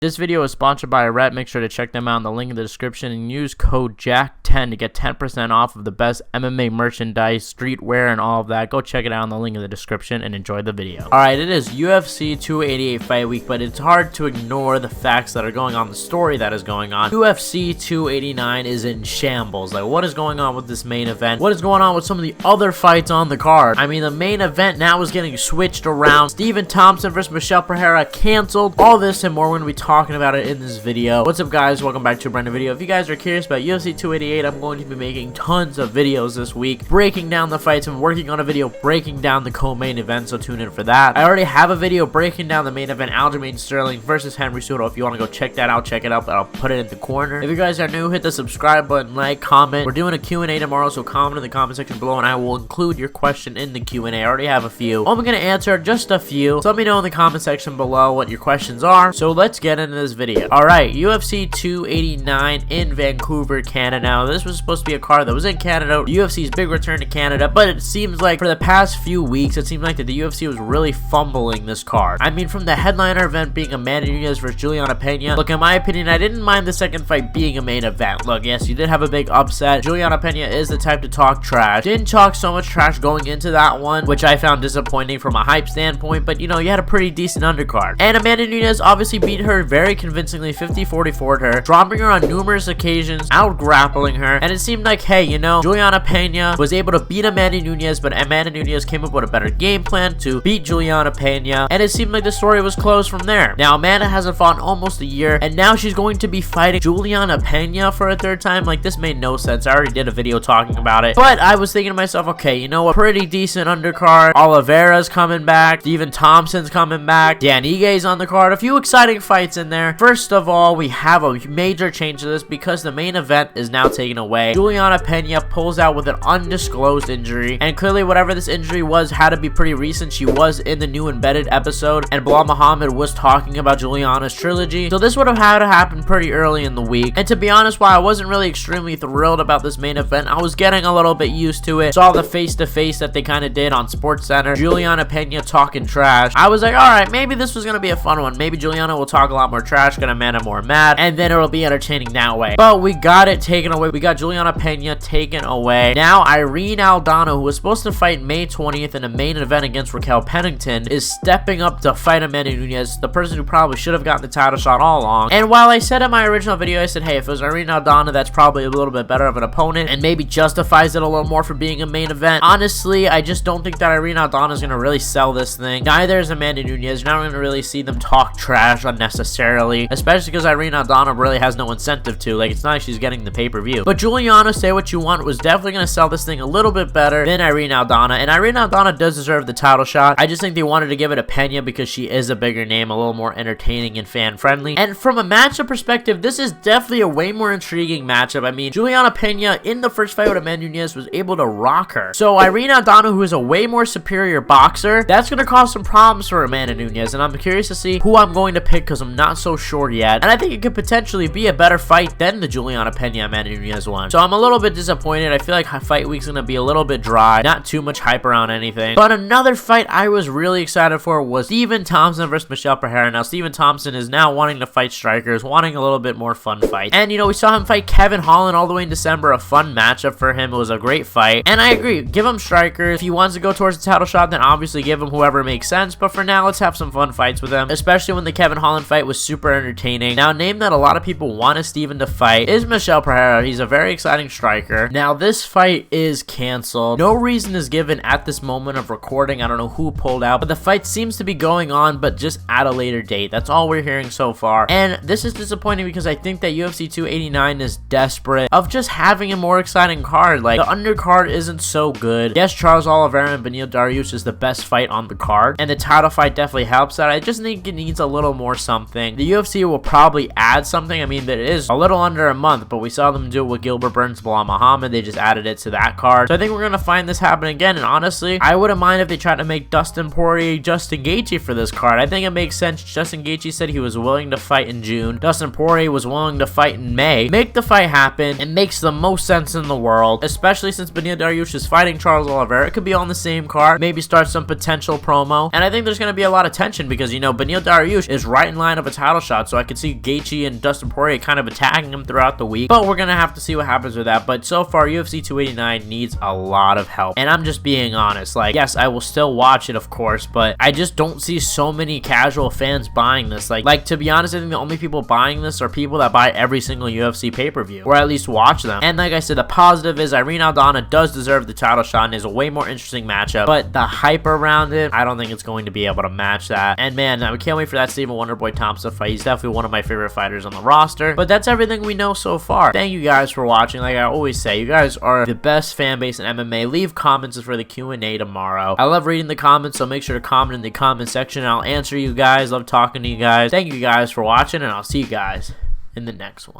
This video is sponsored by Rep. Make sure to check them out in the link in the description and use code JACK10 to get 10% off of the best MMA merchandise, streetwear, and all of that. Go check it out in the link in the description and enjoy the video. Alright, it is UFC 288 fight week, but it's hard to ignore the facts that are going on, the story that is going on. UFC 289 is in shambles. Like, what is going on with this main event? What is going on with some of the other fights on the card? I mean, the main event now is getting switched around. Stephen Thompson versus Michelle Pereira canceled. All this and more we're going to be talking about it in this video. What's up, guys? Welcome back to a brand new video. If you guys are curious about UFC 288, I'm going to be making tons of videos this week breaking down the fights. I'm working on a video breaking down the co-main event, so tune in for that. I already have a video breaking down the main event, Aljamain Sterling versus Henry Cejudo. If you want to go check that out, check it out. I'll put it in the corner. If you guys are new, hit the subscribe button, like, comment. We're doing a Q&A tomorrow, so comment in the comment section below and I will include your question in the Q&A. I already have a few. I'm going to answer just a few, so let me know in the comment section below what your questions are. So let's get into this video. Alright, UFC 289 in Vancouver, Canada. Now, this was supposed to be a card that was in Canada, UFC's big return to Canada, but it seems like for the past few weeks, it seemed like that the UFC was really fumbling this card. I mean, from the headliner event being Amanda Nunes versus Juliana Pena, look, in my opinion, I didn't mind the second fight being a main event. Look, yes, you did have a big upset. Juliana Pena is the type to talk trash. Didn't talk so much trash going into that one, which I found disappointing from a hype standpoint, but you know, you had a pretty decent undercard. And Amanda Nunes obviously beat her very convincingly, 50-44'd her, dropping her on numerous occasions, out grappling her, and it seemed like, hey, you know, Juliana Pena was able to beat Amanda Nunes, but Amanda Nunes came up with a better game plan to beat Juliana Pena, and it seemed like the story was closed from there. Now, Amanda hasn't fought in almost a year, and now she's going to be fighting Juliana Pena for a third time. Like, this made no sense. I already did a video talking about it, but I was thinking to myself, okay, you know, a pretty decent undercard. Oliveira's coming back, Stephen Thompson's coming back, Dan Igue's on the card, a few exciting fights in there. First of all, we have a major change to this because the main event is now taken away. Juliana Pena pulls out with an undisclosed injury, and clearly whatever this injury was had to be pretty recent. She was in the new Embedded episode, and Bilal Muhammad was talking about Juliana's trilogy, so this would have had to happen pretty early in the week. And to be honest, while I wasn't really extremely thrilled about this main event, I was getting a little bit used to it. Saw the face-to-face that they kind of did on SportsCenter, Juliana Pena talking trash. I was like, alright, maybe this was going to be a fun one. Maybe Juliana will talk a lot more trash, gonna Amanda more mad, and then it'll be entertaining that way. But we got it taken away. We got Juliana Pena taken away. Now, Irene Aldana, who was supposed to fight May 20th in a main event against Raquel Pennington, is stepping up to fight Amanda Nunes, the person who probably should have gotten the title shot all along. And while I said in my original video, I said, hey, if it was Irene Aldana, that's probably a little bit better of an opponent and maybe justifies it a little more for being a main event. Honestly, I just don't think that Irene Aldana is going to really sell this thing. Neither is Amanda Nunes. You're not going to really see them talk trash unnecessarily, especially because Irene Aldana really has no incentive to. Like, it's not like she's getting the pay-per-view. But Juliana, say what you want, was definitely going to sell this thing a little bit better than Irene Aldana, and Irene Aldana does deserve the title shot. I just think they wanted to give it to Pena because she is a bigger name, a little more entertaining and fan-friendly. And from a matchup perspective, this is definitely a way more intriguing matchup. I mean, Juliana Pena in the first fight with Amanda Nunes was able to rock her. So Irene Aldana, who is a way more superior boxer, that's going to cause some problems for Amanda Nunes, and I'm curious to see who I'm going to pick because I'm not so sure yet. And I think it could potentially be a better fight than the Juliana Pena Amanda Nunes one. So I'm a little bit disappointed. I feel like fight week's gonna be a little bit dry, not too much hype around anything. But another fight I was really excited for was Stephen Thompson versus Michelle Pereira. Now, Stephen Thompson is now wanting to fight strikers, wanting a little bit more fun fight. And you know, we saw him fight Kevin Holland all the way in December, a fun matchup for him. It was a great fight, and I agree, give him strikers. If he wants to go towards the title shot, then obviously give him whoever makes sense. But for now, let's have some fun fights with him, especially when the Kevin Holland fight was super entertaining. Now, a name that a lot of people wanted Stephen to fight is Michelle Pereira. He's a very exciting striker. Now, this fight is canceled. No reason is given at this moment of recording. I don't know who pulled out, but the fight seems to be going on, but just at a later date. That's all we're hearing so far. And this is disappointing because I think that UFC 289 is desperate of just having a more exciting card. Like, the undercard isn't so good. Yes, Charles Oliveira and Beneil Dariush is the best fight on the card, and the title fight definitely helps that. I just think it needs a little more something. The UFC will probably add something. I mean, it is a little under a month, but we saw them do it with Gilbert Burns, Bilal Muhammad. They just added it to that card. So I think we're going to find this happen again, and honestly, I wouldn't mind if they tried to make Dustin Poirier Justin Gaethje for this card. I think it makes sense. Justin Gaethje said he was willing to fight in June. Dustin Poirier was willing to fight in May. Make the fight happen. It makes the most sense in the world, especially since Beneil Dariush is fighting Charles Oliveira. It could be on the same card, maybe start some potential promo, and I think there's going to be a lot of tension because, you know, Beneil Dariush is right in line of a a title shot. So I could see Gaethje and Dustin Poirier kind of attacking him throughout the week, but we're gonna have to see what happens with that. But so far, UFC 289 needs a lot of help, and I'm just being honest. Like, yes, I will still watch it, of course, but I just don't see so many casual fans buying this. Like to be honest, I think the only people buying this are people that buy every single UFC pay-per-view, or at least watch them. And like I said, the positive is Irene Aldana does deserve the title shot and is a way more interesting matchup, but the hype around it, I don't think it's going to be able to match that. And man, I can't wait for that Stephen Wonderboy Thompson fight. He's definitely one of my favorite fighters on the roster. But that's everything we know so far. Thank you guys for watching. Like I always say, you guys are the best fan base in MMA. Leave comments for the Q&A tomorrow. I love reading the comments, so make sure to comment in the comment section and I'll answer you guys. Love talking to you guys. Thank you guys for watching, and I'll see you guys in the next one.